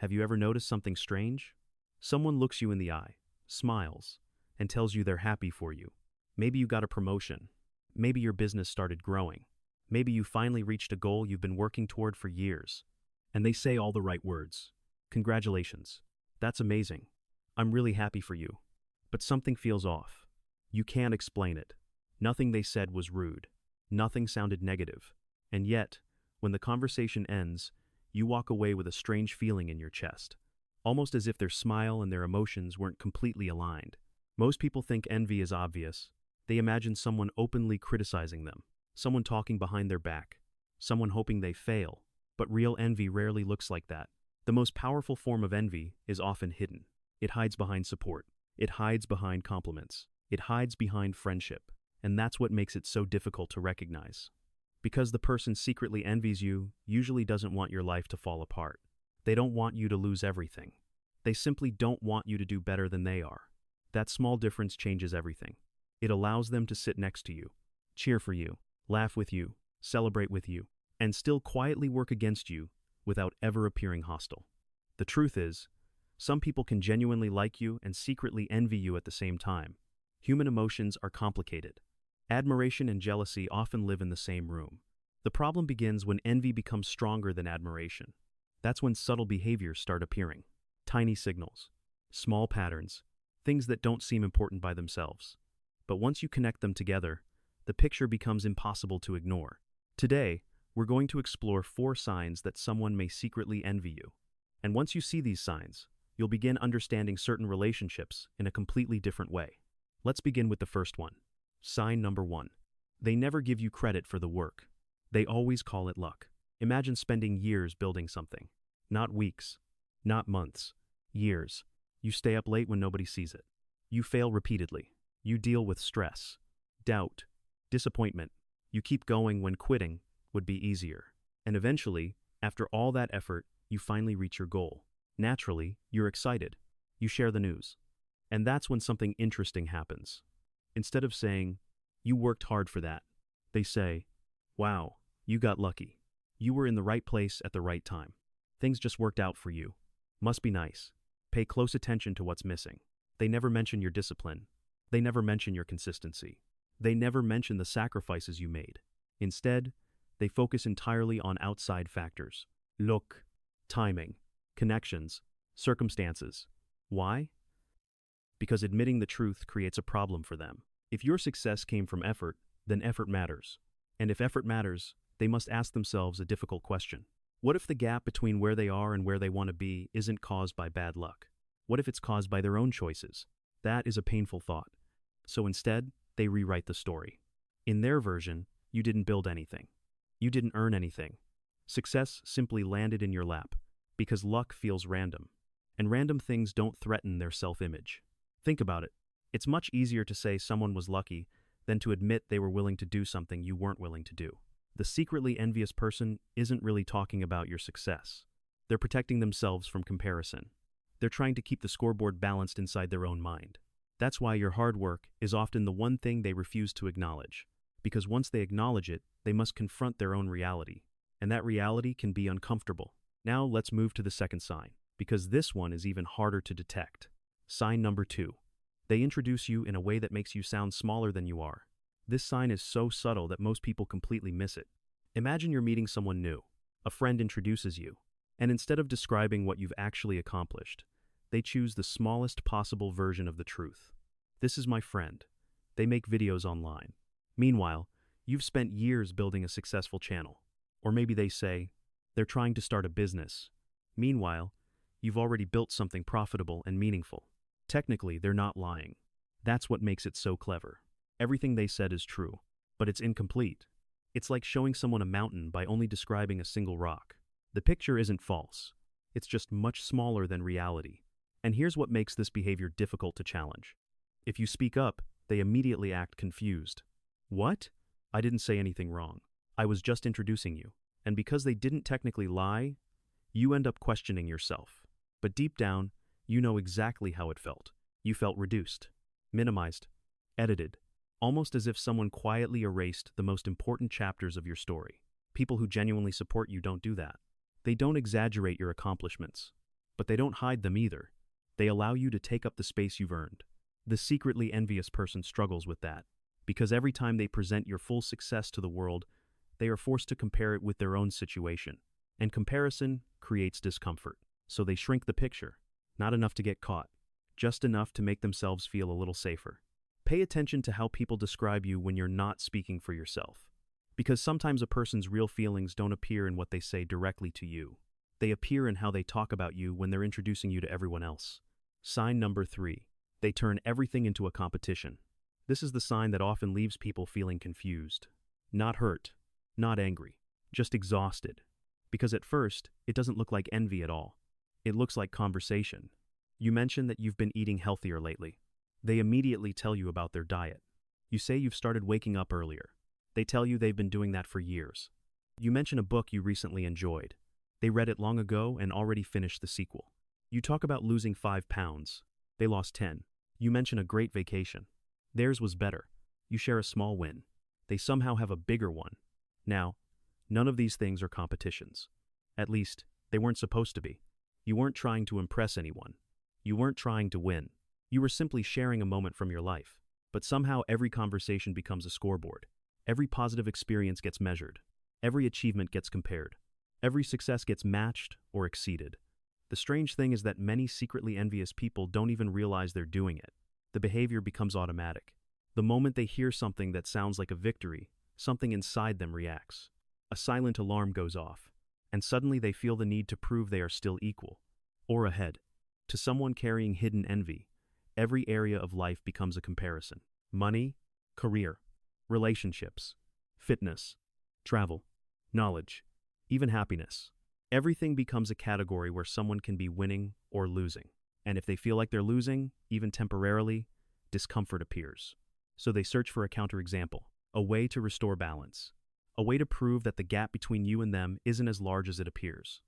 Have you ever noticed something strange? Someone looks you in the eye, smiles, and tells you they're happy for you. Maybe you got a promotion. Maybe your business started growing. Maybe you finally reached a goal you've been working toward for years. And they say all the right words. Congratulations. That's amazing. I'm really happy for you. But something feels off. You can't explain it. Nothing they said was rude. Nothing sounded negative. And yet, when the conversation ends, you walk away with a strange feeling in your chest, almost as if their smile and their emotions weren't completely aligned. Most people think envy is obvious. They imagine someone openly criticizing them, someone talking behind their back, someone hoping they fail. But real envy rarely looks like that. The most powerful form of envy is often hidden. It hides behind support. It hides behind compliments. It hides behind friendship. And that's what makes it so difficult to recognize. Because the person secretly envies you usually doesn't want your life to fall apart. They don't want you to lose everything. They simply don't want you to do better than they are. That small difference changes everything. It allows them to sit next to you, cheer for you, laugh with you, celebrate with you, and still quietly work against you without ever appearing hostile. The truth is, some people can genuinely like you and secretly envy you at the same time. Human emotions are complicated. Admiration and jealousy often live in the same room. The problem begins when envy becomes stronger than admiration. That's when subtle behaviors start appearing. Tiny signals, small patterns, things that don't seem important by themselves. But once you connect them together, the picture becomes impossible to ignore. Today, we're going to explore 4 signs that someone may secretly envy you. And once you see these signs, you'll begin understanding certain relationships in a completely different way. Let's begin with the first one. Sign number 1. They never give you credit for the work. They always call it luck. Imagine spending years building something. Not weeks, not months, years. You stay up late when nobody sees it. You fail repeatedly. You deal with stress, doubt, disappointment. You keep going when quitting would be easier. And eventually, after all that effort, you finally reach your goal. Naturally, you're excited. You share the news. And that's when something interesting happens. Instead of saying, "You worked hard for that," they say, "Wow, you got lucky. You were in the right place at the right time. Things just worked out for you. Must be nice." Pay close attention to what's missing. They never mention your discipline. They never mention your consistency. They never mention the sacrifices you made. Instead, they focus entirely on outside factors. Luck, timing, connections, circumstances. Why? Because admitting the truth creates a problem for them. If your success came from effort, then effort matters. And if effort matters, they must ask themselves a difficult question. What if the gap between where they are and where they want to be isn't caused by bad luck? What if it's caused by their own choices? That is a painful thought. So instead, they rewrite the story. In their version, you didn't build anything. You didn't earn anything. Success simply landed in your lap, because luck feels random. And random things don't threaten their self-image. Think about it. It's much easier to say someone was lucky than to admit they were willing to do something you weren't willing to do. The secretly envious person isn't really talking about your success. They're protecting themselves from comparison. They're trying to keep the scoreboard balanced inside their own mind. That's why your hard work is often the one thing they refuse to acknowledge. Because once they acknowledge it, they must confront their own reality. And that reality can be uncomfortable. Now let's move to the second sign, because this one is even harder to detect. Sign number 2. They introduce you in a way that makes you sound smaller than you are. This sign is so subtle that most people completely miss it. Imagine you're meeting someone new. A friend introduces you. And instead of describing what you've actually accomplished, they choose the smallest possible version of the truth. This is my friend. They make videos online. Meanwhile, you've spent years building a successful channel. Or maybe they say, they're trying to start a business. Meanwhile, you've already built something profitable and meaningful. Technically, they're not lying. That's what makes it so clever. Everything they said is true, but it's incomplete. It's like showing someone a mountain by only describing a single rock. The picture isn't false. It's just much smaller than reality. And here's what makes this behavior difficult to challenge. If you speak up, they immediately act confused. What? I didn't say anything wrong. I was just introducing you. And because they didn't technically lie, you end up questioning yourself. But deep down, you know exactly how it felt. You felt reduced, minimized, edited, almost as if someone quietly erased the most important chapters of your story. People who genuinely support you don't do that. They don't exaggerate your accomplishments. But they don't hide them either. They allow you to take up the space you've earned. The secretly envious person struggles with that, because every time they present your full success to the world, they are forced to compare it with their own situation. And comparison creates discomfort. So they shrink the picture. Not enough to get caught, just enough to make themselves feel a little safer. Pay attention to how people describe you when you're not speaking for yourself. Because sometimes a person's real feelings don't appear in what they say directly to you. They appear in how they talk about you when they're introducing you to everyone else. Sign number 3. They turn everything into a competition. This is the sign that often leaves people feeling confused. Not hurt, not angry, just exhausted. Because at first, it doesn't look like envy at all. It looks like conversation. You mention that you've been eating healthier lately. They immediately tell you about their diet. You say you've started waking up earlier. They tell you they've been doing that for years. You mention a book you recently enjoyed. They read it long ago and already finished the sequel. You talk about losing 5 pounds. They lost 10. You mention a great vacation. Theirs was better. You share a small win. They somehow have a bigger one. Now, none of these things are competitions. At least, they weren't supposed to be. You weren't trying to impress anyone. You weren't trying to win. You were simply sharing a moment from your life. But somehow every conversation becomes a scoreboard. Every positive experience gets measured. Every achievement gets compared. Every success gets matched or exceeded. The strange thing is that many secretly envious people don't even realize they're doing it. The behavior becomes automatic. The moment they hear something that sounds like a victory, something inside them reacts. A silent alarm goes off, and suddenly they feel the need to prove they are still equal or ahead. To someone carrying hidden envy, every area of life becomes a comparison. Money, career, relationships, fitness, travel, knowledge, even happiness. Everything becomes a category where someone can be winning or losing. And if they feel like they're losing, even temporarily, discomfort appears. So they search for a counterexample, a way to restore balance, a way to prove that the gap between you and them isn't as large as it appears.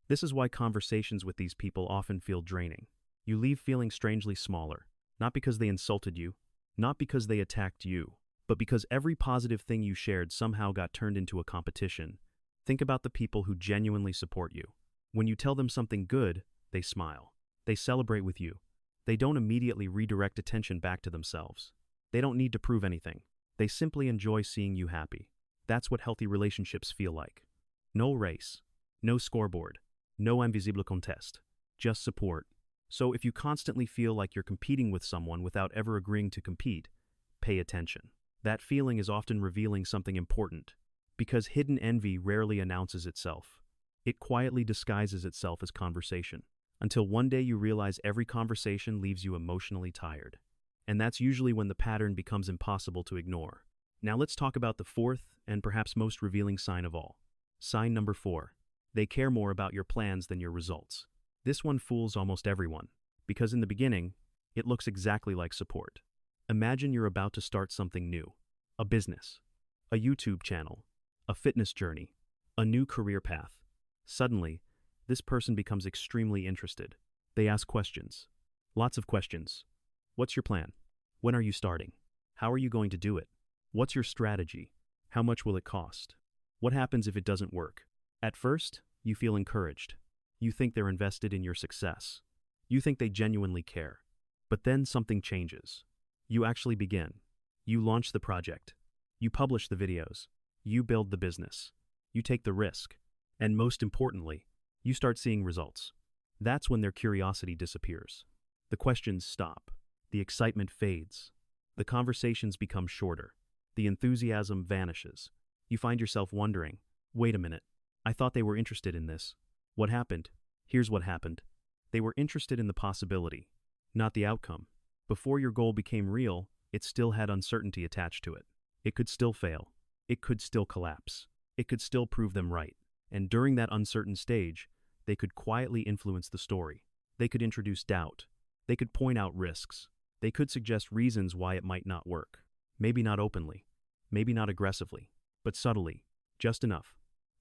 This is why conversations with these people often feel draining. You leave feeling strangely smaller, not because they insulted you, not because they attacked you, but because every positive thing you shared somehow got turned into a competition. Think about the people who genuinely support you. When you tell them something good, they smile. They celebrate with you. They don't immediately redirect attention back to themselves. They don't need to prove anything. They simply enjoy seeing you happy. That's what healthy relationships feel like. No race, no scoreboard, no invisible contest, just support. So if you constantly feel like you're competing with someone without ever agreeing to compete, pay attention. That feeling is often revealing something important, because hidden envy rarely announces itself. It quietly disguises itself as conversation, until one day you realize every conversation leaves you emotionally tired. And that's usually when the pattern becomes impossible to ignore. Now let's talk about the fourth and perhaps most revealing sign of all. Sign number 4. They care more about your plans than your results. This one fools almost everyone, because in the beginning, it looks exactly like support. Imagine you're about to start something new. A business, a YouTube channel, a fitness journey, a new career path. Suddenly, this person becomes extremely interested. They ask questions. Lots of questions. What's your plan? When are you starting? How are you going to do it? What's your strategy? How much will it cost? What happens if it doesn't work? At first, you feel encouraged. You think they're invested in your success. You think they genuinely care. But then something changes. You actually begin. You launch the project. You publish the videos. You build the business. You take the risk. And most importantly, you start seeing results. That's when their curiosity disappears. The questions stop. The excitement fades. The conversations become shorter. The enthusiasm vanishes. You find yourself wondering, wait a minute, I thought they were interested in this. What happened? Here's what happened. They were interested in the possibility, not the outcome. Before your goal became real, it still had uncertainty attached to it. It could still fail. It could still collapse. It could still prove them right. And during that uncertain stage, they could quietly influence the story. They could introduce doubt. They could point out risks. They could suggest reasons why it might not work. Maybe not openly. Maybe not aggressively. But subtly. Just enough.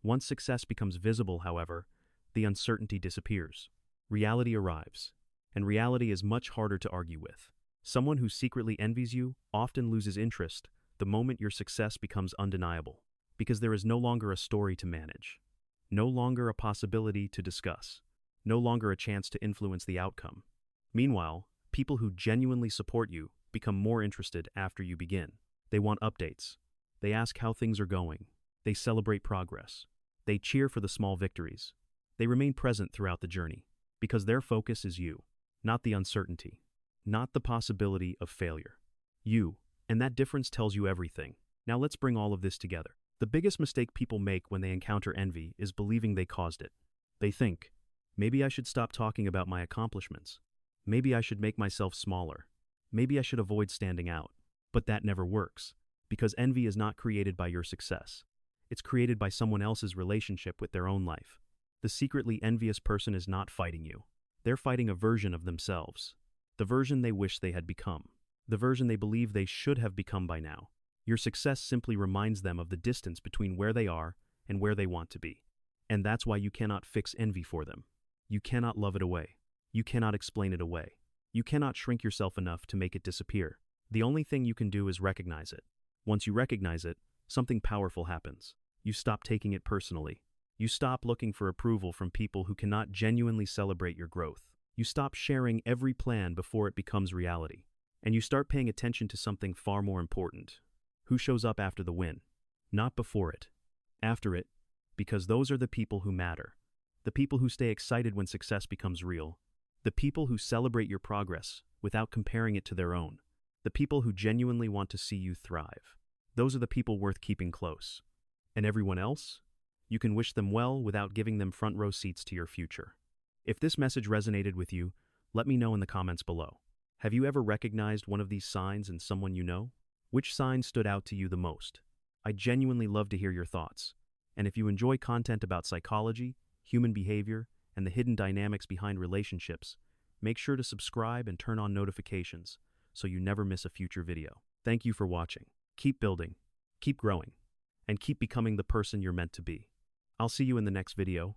Once success becomes visible, however, the uncertainty disappears. Reality arrives. And reality is much harder to argue with. Someone who secretly envies you often loses interest the moment your success becomes undeniable, because there is no longer a story to manage, no longer a possibility to discuss, no longer a chance to influence the outcome. Meanwhile, people who genuinely support you become more interested after you begin. They want updates. They ask how things are going. They celebrate progress. They cheer for the small victories. They remain present throughout the journey because their focus is you, not the uncertainty, not the possibility of failure. You, and that difference tells you everything. Now let's bring all of this together. The biggest mistake people make when they encounter envy is believing they caused it. They think, maybe I should stop talking about my accomplishments. Maybe I should make myself smaller. Maybe I should avoid standing out. But that never works, because envy is not created by your success. It's created by someone else's relationship with their own life. The secretly envious person is not fighting you. They're fighting a version of themselves. The version they wish they had become. The version they believe they should have become by now. Your success simply reminds them of the distance between where they are and where they want to be. And that's why you cannot fix envy for them. You cannot love it away. You cannot explain it away. You cannot shrink yourself enough to make it disappear. The only thing you can do is recognize it. Once you recognize it, something powerful happens. You stop taking it personally. You stop looking for approval from people who cannot genuinely celebrate your growth. You stop sharing every plan before it becomes reality. And you start paying attention to something far more important. Who shows up after the win? Not before it. After it, because those are the people who matter. The people who stay excited when success becomes real. The people who celebrate your progress without comparing it to their own. The people who genuinely want to see you thrive. Those are the people worth keeping close. And everyone else? You can wish them well without giving them front row seats to your future. If this message resonated with you, let me know in the comments below. Have you ever recognized one of these signs in someone you know? Which sign stood out to you the most? I genuinely love to hear your thoughts. And if you enjoy content about psychology, human behavior, and the hidden dynamics behind relationships, make sure to subscribe and turn on notifications so you never miss a future video. Thank you for watching. Keep building, keep growing, and keep becoming the person you're meant to be. I'll see you in the next video.